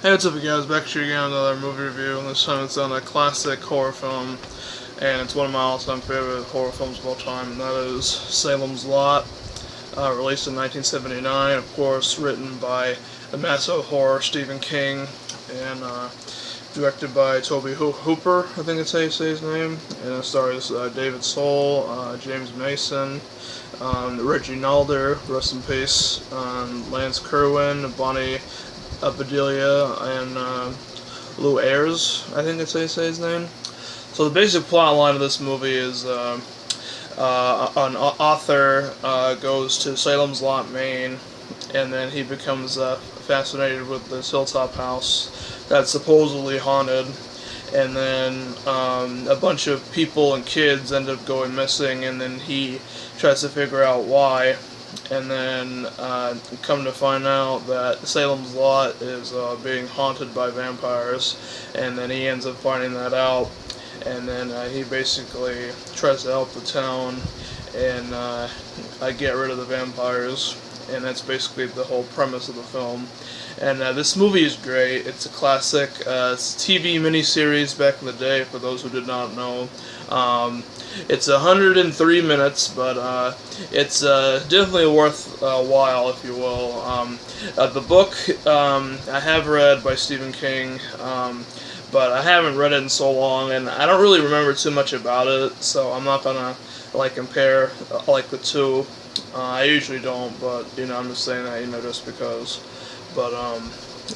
Hey, what's up, you guys? Back here again with another movie review, and this time it's on a classic horror film, and it's one of my all-time favorite horror films of all time, and that is Salem's Lot, released in 1979, of course, written by the master of horror Stephen King, and directed by Toby Hooper, I think it's how you say his name, and it stars David Soul, James Mason, Reggie Nalder, rest in peace, Lance Kerwin, Bonnie Bedelia, and Lou Ayres, I think that's how you say his name. So the basic plot line of this movie is an author goes to Salem's Lot, Maine, and then he becomes fascinated with this hilltop house that's supposedly haunted, and then a bunch of people and kids end up going missing, and then he tries to figure out why, and then come to find out that Salem's Lot is being haunted by vampires, and then he ends up finding that out, and then he basically tries to help the town and get rid of the vampires, and that's basically the whole premise of the film. And this movie is great. It's a classic. It's a TV miniseries back in the day, for those who did not know. It's 103 minutes, but it's definitely worth a while, if you will. The book I have read by Stephen King, but I haven't read it in so long, and I don't really remember too much about it, so I'm not gonna compare the two. I usually don't, but I'm just saying that just because. But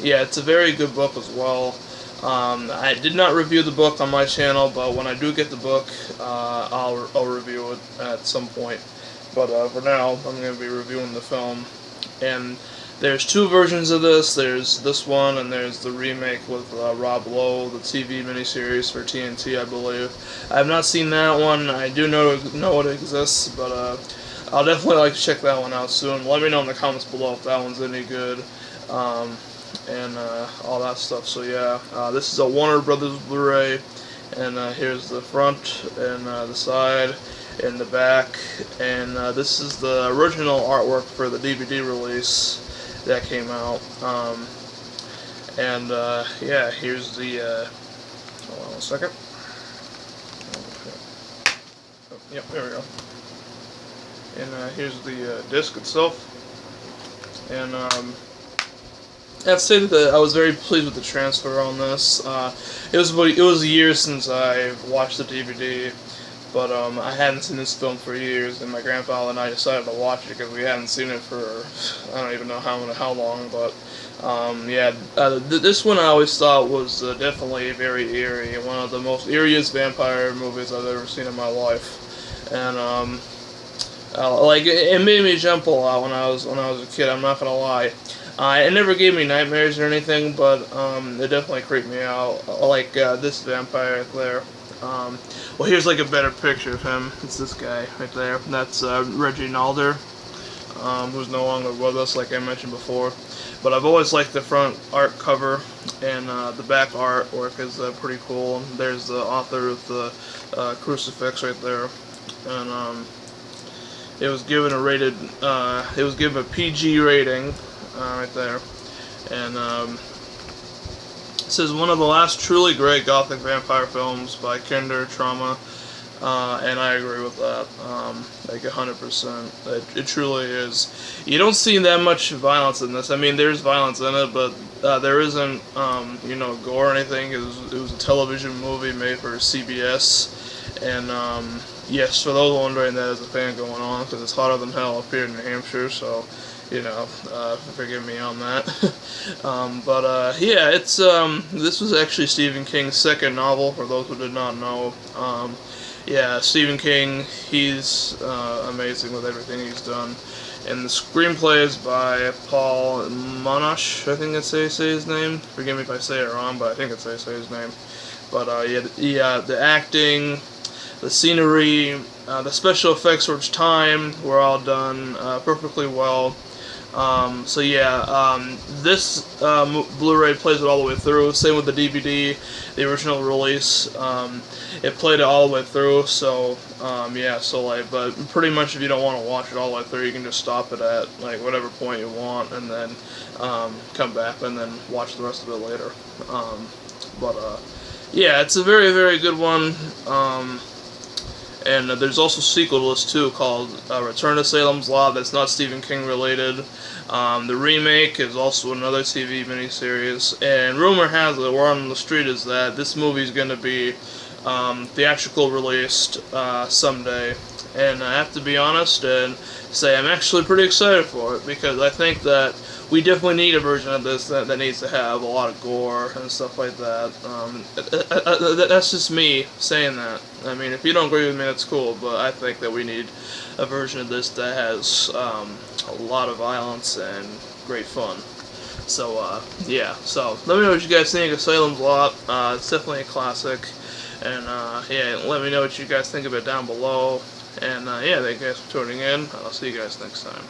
yeah, it's a very good book as well. I did not review the book on my channel, but when I do get the book, I'll review it at some point. But for now, I'm going to be reviewing the film. And there's two versions of this. There's this one, and there's the remake with Rob Lowe, the TV miniseries for TNT, I believe. I have not seen that one. I do know it exists, but I'll definitely like to check that one out soon. Let me know in the comments below if that one's any good. And all that stuff. So yeah, this is a Warner Brothers Blu-ray, and here's the front and the side and the back, and this is the original artwork for the DVD release that came out. And yeah, here's the hold on a second. Oh, yep, there we go. And here's the disc itself, and I have to say that I was very pleased with the transfer on this. It was a year since I watched the DVD, but I hadn't seen this film for years, and my grandfather and I decided to watch it because we hadn't seen it for I don't even know how long. But yeah, this one I always thought was definitely very eerie, one of the most eeriest vampire movies I've ever seen in my life, and it made me jump a lot when I was a kid. I'm not gonna lie. It never gave me nightmares or anything, but it definitely creeped me out. Like this vampire right there. Well, here's a better picture of him. It's this guy right there. That's Reggie Nalder, who's no longer with us, like I mentioned before. But I've always liked the front art cover, and the back artwork is pretty cool. There's the author of the crucifix right there, and it was given a PG rating. Right there, and it says one of the last truly great gothic vampire films by Kinder Trauma, and I agree with that, 100%. It truly is. You don't see that much violence in this. I mean, there's violence in it, but there isn't, gore or anything. It was a television movie made for CBS, and yes, for those wondering, that is a fan going on, because it's hotter than hell up here in New Hampshire, so forgive me on that. But yeah, it's this was actually Stephen King's second novel, for those who did not know. Yeah, Stephen King, he's amazing with everything he's done. And the screenplay is by Paul Monash, I think that's how you say his name. Forgive me if I say it wrong, but I think that's how you say his name. But yeah, the acting, the scenery, the special effects for its time were all done perfectly well. So yeah, this Blu-ray plays it all the way through. Same with the DVD, the original release. It played it all the way through. So yeah, so like, but pretty much if you don't want to watch it all the way through, you can just stop it at like whatever point you want, and then come back and then watch the rest of it later. But yeah, it's a very, very good one. And there's also a sequel to this too called Return to Salem's Lot that's not Stephen King related. The remake is also another TV miniseries, and rumor has it, word on the street is that this movie is going to be theatrical released someday. And I have to be honest and say I'm actually pretty excited for it, because I think that we definitely need a version of this that needs to have a lot of gore and stuff like that. That's just me saying that. I mean, if you don't agree with me, that's cool, but I think that we need a version of this that has a lot of violence and great fun. So, yeah. So, let me know what you guys think of Salem's Lot. It's definitely a classic. And, yeah, let me know what you guys think of it down below. And, yeah, thank you guys for tuning in. I'll see you guys next time.